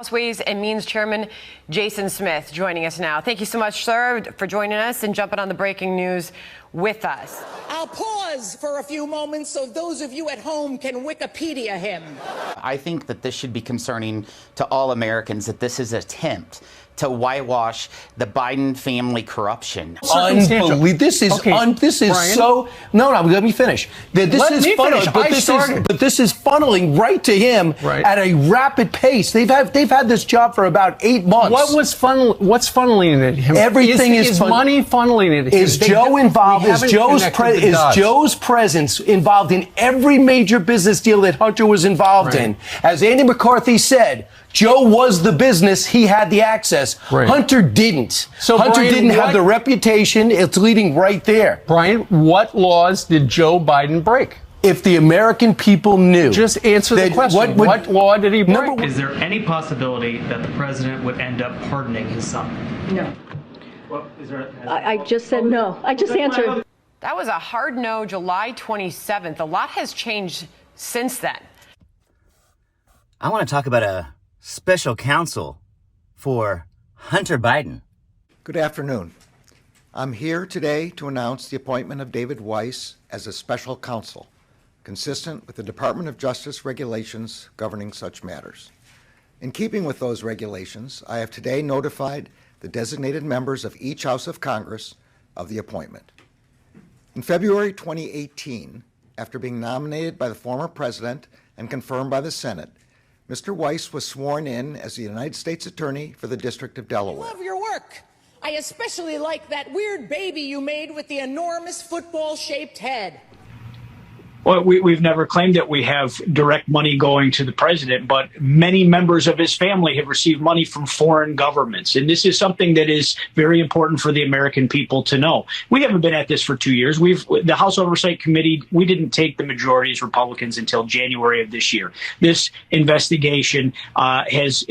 House Ways and Means Chairman Jason Smith joining us now. Thank you so much, sir, for joining us and jumping on the breaking news with us. I'll pause for a few moments so those of you at home can Wikipedia him. I think that this should be concerning to all Americans, that this is an attempt to whitewash the Biden family corruption. Unbelievable. This is so. No, let me finish. This is funneling right to him at a rapid pace. They've had this job for about 8 months. What's funneling it? Everything is money funneling it. Is Joe involved? Is Joe's presence involved in every major business deal that Hunter was involved in? As Andy McCarthy said, Joe was the business. He had the access. Hunter didn't. So Hunter didn't have the reputation. It's leading right there. Brian, what laws did Joe Biden break? If the American people knew. Just answer the question. What law did he break? Is there any possibility that the president would end up pardoning his son? No. Well, I just said no. I just answered. That was a hard no, July 27th. A lot has changed since then. I want to talk about a special counsel for Hunter Biden. Good afternoon. I'm here today to announce the appointment of David Weiss as a special counsel, consistent with the Department of Justice regulations governing such matters. In keeping with those regulations, I have today notified the designated members of each House of Congress of the appointment. In February 2018, after being nominated by the former president and confirmed by the Senate, Mr. Weiss was sworn in as the United States Attorney for the District of Delaware. I love your work. I especially like that weird baby you made with the enormous football-shaped head. Well, we've never claimed that we have direct money going to the president, but many members of his family have received money from foreign governments. And this is something that is very important for the American people to know. We haven't been at this for 2 years. The House Oversight Committee, we didn't take the majority as Republicans until January of this year. This investigation has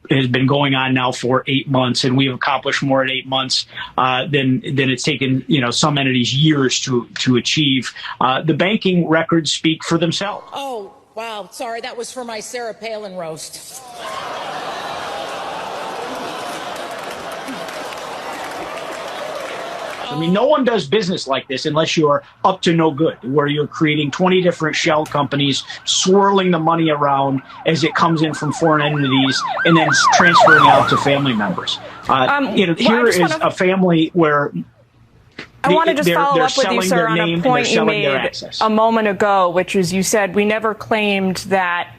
been going on now for 8 months, and we have accomplished more in 8 months than it's taken, some entities years to achieve. The banking records speak for themselves. Oh, wow. Sorry, that was for my Sarah Palin roast. I mean, no one does business like this unless you are up to no good, where you're creating 20 different shell companies, swirling the money around as it comes in from foreign entities, and then transferring out to family members. Here is a family where I want to just follow up with you, sir, on a point you made a moment ago, which is you said we never claimed that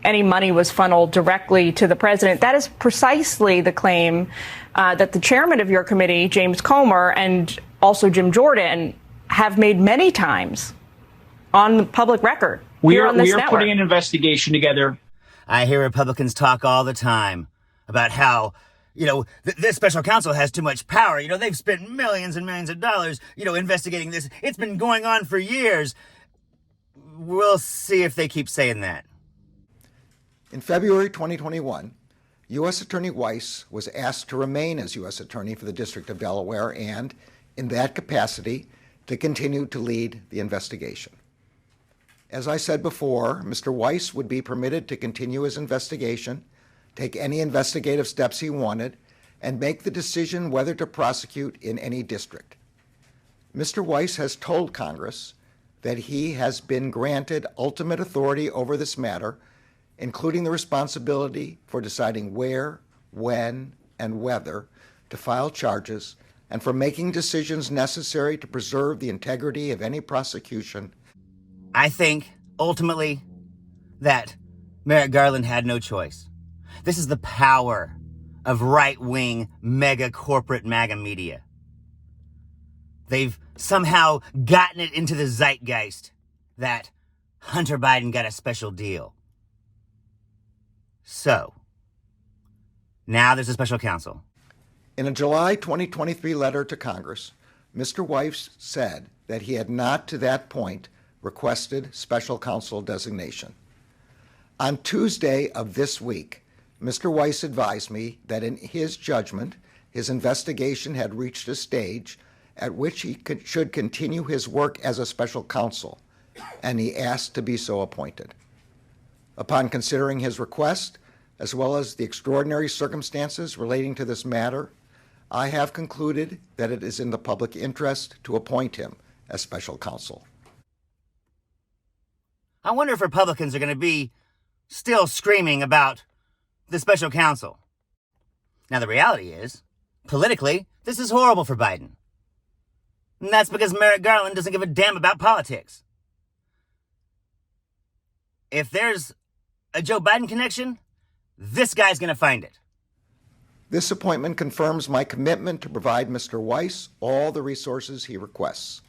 any money was funneled directly to the president. That is precisely the claim that the chairman of your committee, James Comer, and also Jim Jordan have made many times on the public record. We are putting an investigation together. I hear Republicans talk all the time about how this special counsel has too much power. They've spent millions and millions of dollars, investigating this. It's been going on for years. We'll see if they keep saying that. In February 2021, U.S. Attorney Weiss was asked to remain as U.S. Attorney for the District of Delaware and, in that capacity, to continue to lead the investigation. As I said before, Mr. Weiss would be permitted to continue his investigation, take any investigative steps he wanted, and make the decision whether to prosecute in any district. Mr. Weiss has told Congress that he has been granted ultimate authority over this matter, including the responsibility for deciding where, when, and whether to file charges, and for making decisions necessary to preserve the integrity of any prosecution. I think, ultimately, that Merrick Garland had no choice. This is the power of right-wing, mega-corporate MAGA media. They've somehow gotten it into the zeitgeist that Hunter Biden got a special deal. So, now there's a special counsel. In a July 2023 letter to Congress, Mr. Weiss said that he had not to that point requested special counsel designation. On Tuesday of this week, Mr. Weiss advised me that in his judgment, his investigation had reached a stage at which he should continue his work as a special counsel, and he asked to be so appointed. Upon considering his request, as well as the extraordinary circumstances relating to this matter, I have concluded that it is in the public interest to appoint him as special counsel. I wonder if Republicans are going to be still screaming about the special counsel. Now, the reality is, politically, this is horrible for Biden. And that's because Merrick Garland doesn't give a damn about politics. If there's a Joe Biden connection, this guy's going to find it. This appointment confirms my commitment to provide Mr. Weiss all the resources he requests.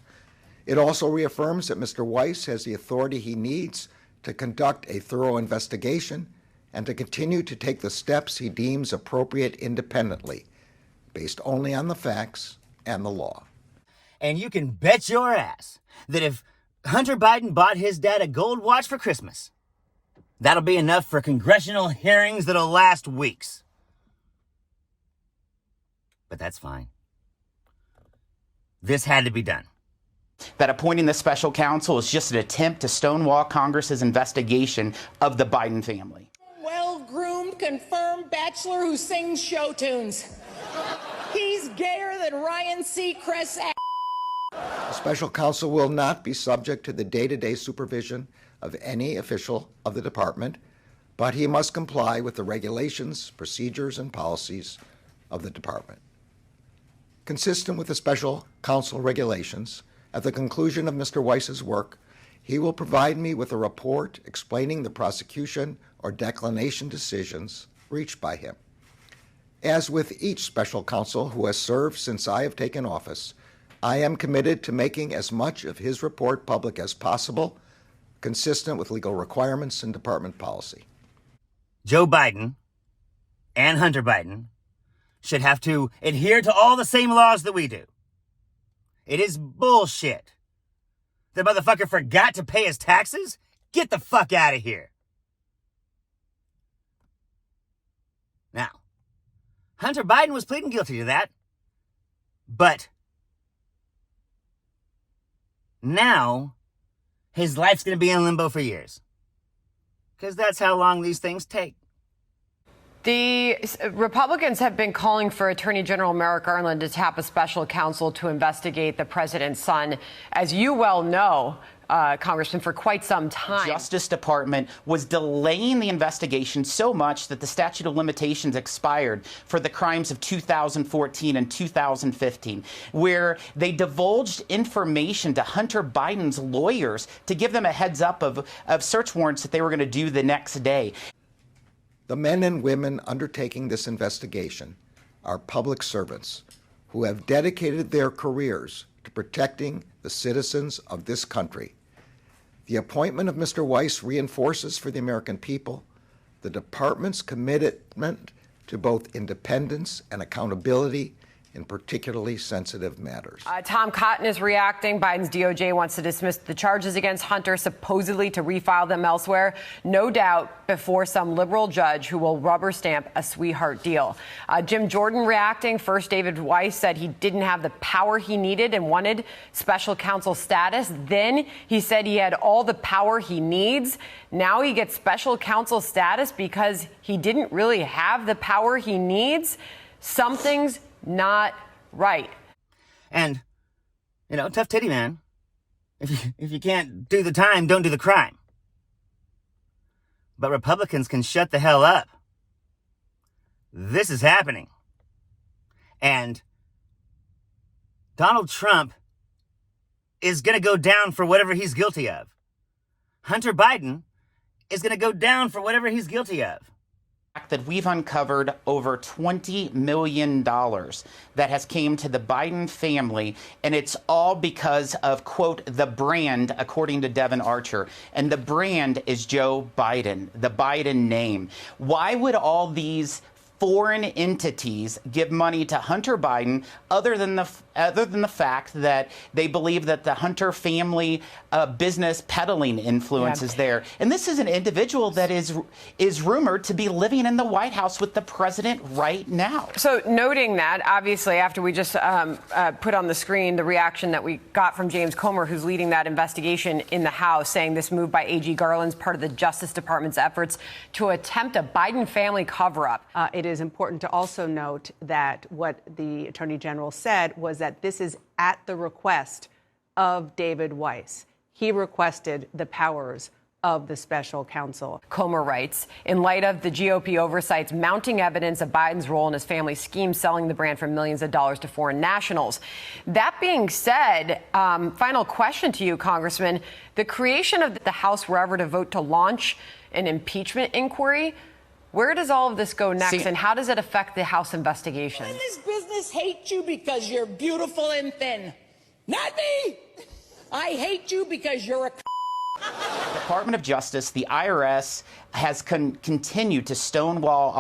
It also reaffirms that Mr. Weiss has the authority he needs to conduct a thorough investigation and to continue to take the steps he deems appropriate independently, based only on the facts and the law. And you can bet your ass that if Hunter Biden bought his dad a gold watch for Christmas, that'll be enough for congressional hearings that'll last weeks. But that's fine. This had to be done. That appointing the special counsel is just an attempt to stonewall Congress's investigation of the Biden family. Well-groomed, confirmed bachelor who sings show tunes. He's gayer than Ryan Seacrest's ass. The special counsel will not be subject to the day-to-day supervision of any official of the department, but he must comply with the regulations, procedures, and policies of the department. Consistent with the special counsel regulations, at the conclusion of Mr. Weiss's work, he will provide me with a report explaining the prosecution or declination decisions reached by him. As with each special counsel who has served since I have taken office, I am committed to making as much of his report public as possible, consistent with legal requirements and department policy. Joe Biden and Hunter Biden should have to adhere to all the same laws that we do. It is bullshit. The motherfucker forgot to pay his taxes? Get the fuck out of here. Now, Hunter Biden was pleading guilty to that, but now his life's going to be in limbo for years. Because that's how long these things take. The Republicans have been calling for Attorney General Merrick Garland to tap a special counsel to investigate the president's son. As you well know, Congressman, for quite some time. Justice Department was delaying the investigation so much that the statute of limitations expired for the crimes of 2014 and 2015, where they divulged information to Hunter Biden's lawyers to give them a heads up of search warrants that they were going to do the next day. The men and women undertaking this investigation are public servants who have dedicated their careers to protecting the citizens of this country. The appointment of Mr. Weiss reinforces for the American people the department's commitment to both independence and accountability in particularly sensitive matters. Tom Cotton is reacting. Biden's DOJ wants to dismiss the charges against Hunter, supposedly to refile them elsewhere, no doubt before some liberal judge who will rubber stamp a sweetheart deal. Jim Jordan reacting. First, David Weiss said he didn't have the power he needed and wanted special counsel status. Then he said he had all the power he needs. Now he gets special counsel status because he didn't really have the power he needs. Something's not right. And, you know, tough titty, man. If you can't do the time, don't do the crime. But Republicans can shut the hell up. This is happening. And Donald Trump is going to go down for whatever he's guilty of. Hunter Biden is going to go down for whatever he's guilty of. That we've uncovered over $20 million that has came to the Biden family, and it's all because of, quote, the brand, according to Devin Archer. And the brand is Joe Biden, the Biden name. Why would all these foreign entities give money to Hunter Biden other than the fact that they believe that the Hunter family business peddling influence is there. And this is an individual that is rumored to be living in the White House with the president right now. So noting that, obviously, after we just put on the screen the reaction that we got from James Comer, who's leading that investigation in the House, saying this move by AG Garland's part of the Justice Department's efforts to attempt a Biden family cover-up. It is important to also note that what the Attorney General said was that this is at the request of David Weiss. He requested the powers of the special counsel. Comer writes, in light of the GOP oversight's mounting evidence of Biden's role in his family's scheme selling the brand for millions of dollars to foreign nationals. That being said, final question to you, Congressman. The creation of the House were ever to vote to launch an impeachment inquiry. Where does all of this go next, and how does it affect the House investigation? When this business hates you because you're beautiful and thin. Not me! I hate you because you're a Department of Justice, the IRS, has continued to stonewall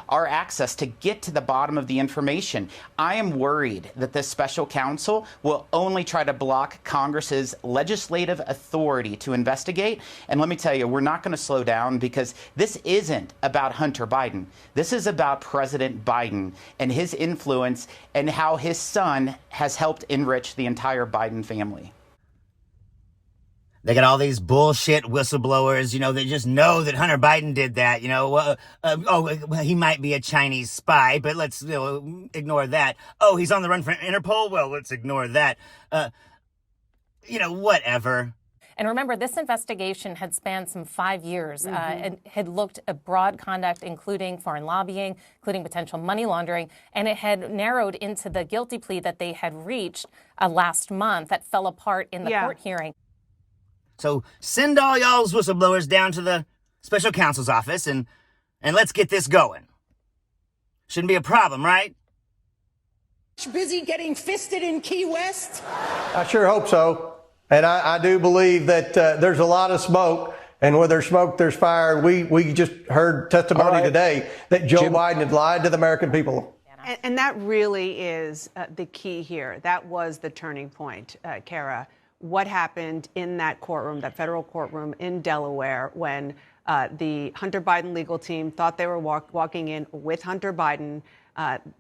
our access to get to the bottom of the information. I am worried that this special counsel will only try to block Congress's legislative authority to investigate. And let me tell you, we're not going to slow down, because this isn't about Hunter Biden. This is about President Biden and his influence and how his son has helped enrich the entire Biden family. They got all these bullshit whistleblowers, they just know that Hunter Biden did that, he might be a Chinese spy, but let's ignore that. Oh, he's on the run for Interpol? Well, let's ignore that. Whatever. And remember, this investigation had spanned some 5 years and had looked at broad conduct, including foreign lobbying, including potential money laundering, and it had narrowed into the guilty plea that they had reached last month that fell apart in the court hearing. So send all y'all's whistleblowers down to the special counsel's office and let's get this going. Shouldn't be a problem, right? busy getting fisted in Key West? I sure hope so. And I do believe that there's a lot of smoke. And where there's smoke, there's fire. We just heard testimony today that Joe Biden had lied to the American people. And that really is the key here. That was the turning point, Kara. What happened in that courtroom, that federal courtroom in Delaware, when the Hunter Biden legal team thought they were walking in with Hunter Biden.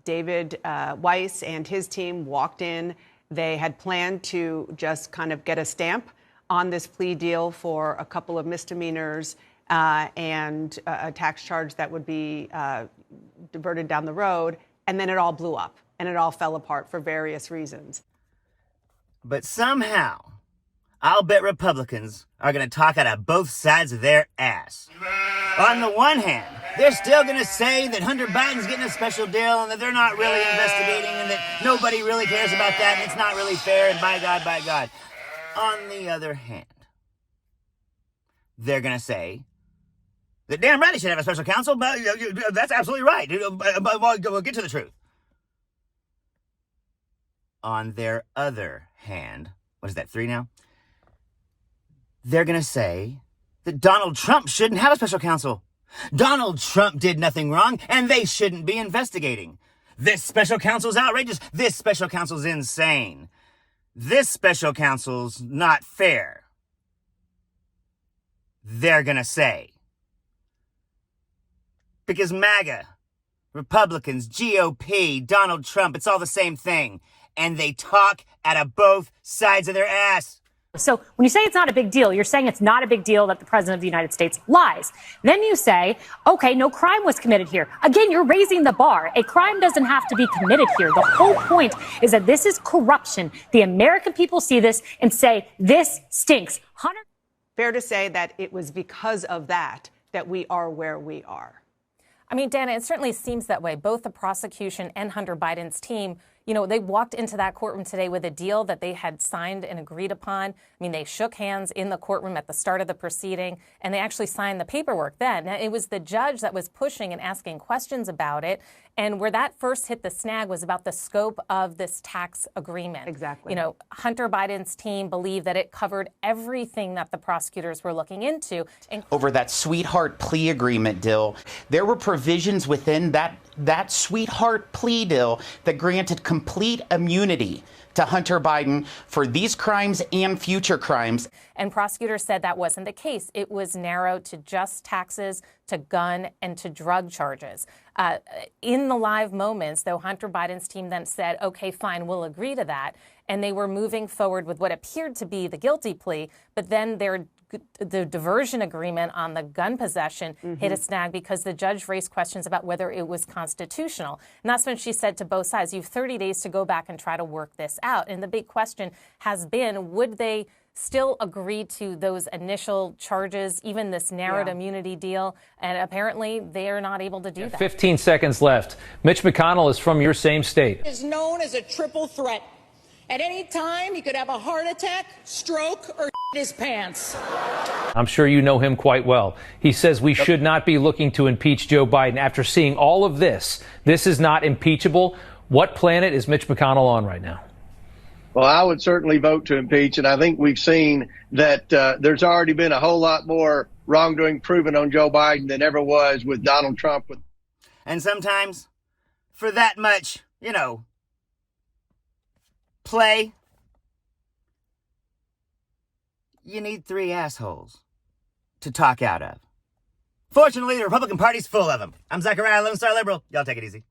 David Weiss and his team walked in. They had planned to just kind of get a stamp on this plea deal for a couple of misdemeanors and a tax charge that would be diverted down the road. And then it all blew up and it all fell apart for various reasons. But somehow, I'll bet Republicans are going to talk out of both sides of their ass. On the one hand, they're still going to say that Hunter Biden's getting a special deal and that they're not really investigating and that nobody really cares about that and it's not really fair and by God, by God. On the other hand, they're going to say that damn right he should have a special counsel, but that's absolutely right. We'll get to the truth. On their other hand, what is that, 3 now? They're going to say that Donald Trump shouldn't have a special counsel. Donald Trump did nothing wrong, and they shouldn't be investigating. This special counsel's outrageous. This special counsel's insane. This special counsel's not fair. They're going to say. Because MAGA, Republicans, GOP, Donald Trump, it's all the same thing. And they talk out of both sides of their ass. So when you say it's not a big deal, you're saying it's not a big deal that the president of the United States lies. Then you say, okay, no crime was committed here. Again, you're raising the bar. A crime doesn't have to be committed here. The whole point is that this is corruption. The American people see this and say, this stinks. Hunter. Fair to say that it was because of that we are where we are. I mean, Dana, it certainly seems that way. Both the prosecution and Hunter Biden's team You know, they walked into that courtroom today with a deal that they had signed and agreed upon. I mean, they shook hands in the courtroom at the start of the proceeding, and they actually signed the paperwork then. Now, it was the judge that was pushing and asking questions about it. And where that first hit the snag was about the scope of this tax agreement. Exactly. You know, Hunter Biden's team believed that it covered everything that the prosecutors were looking into. Over that sweetheart plea agreement deal, there were provisions within that sweetheart plea deal that granted complete immunity to Hunter Biden for these crimes and future crimes. And prosecutors said that wasn't the case. It was narrowed to just taxes, to gun, and to drug charges. In the live moments, though, Hunter Biden's team then said, okay, fine, we'll agree to that. And they were moving forward with what appeared to be the guilty plea, but then the diversion agreement on the gun possession hit a snag because the judge raised questions about whether it was constitutional. And that's when she said to both sides, you have 30 days to go back and try to work this out. And the big question has been, would they still agree to those initial charges, even this narrowed immunity deal? And apparently they are not able to do that. 15 seconds left. Mitch McConnell is from your same state. Is known as a triple threat. At any time, he could have a heart attack, stroke, or his pants. I'm sure you know him quite well. He says we should not be looking to impeach Joe Biden. After seeing all of this, this is not impeachable. What planet is Mitch McConnell on right now? Well, I would certainly vote to impeach, and I think we've seen that there's already been a whole lot more wrongdoing proven on Joe Biden than ever was with Donald Trump. And sometimes, for that much, you know, play, you need three assholes to talk out of. Fortunately, the Republican Party's full of them. I'm Zachariah, Lone Star Liberal. Y'all take it easy.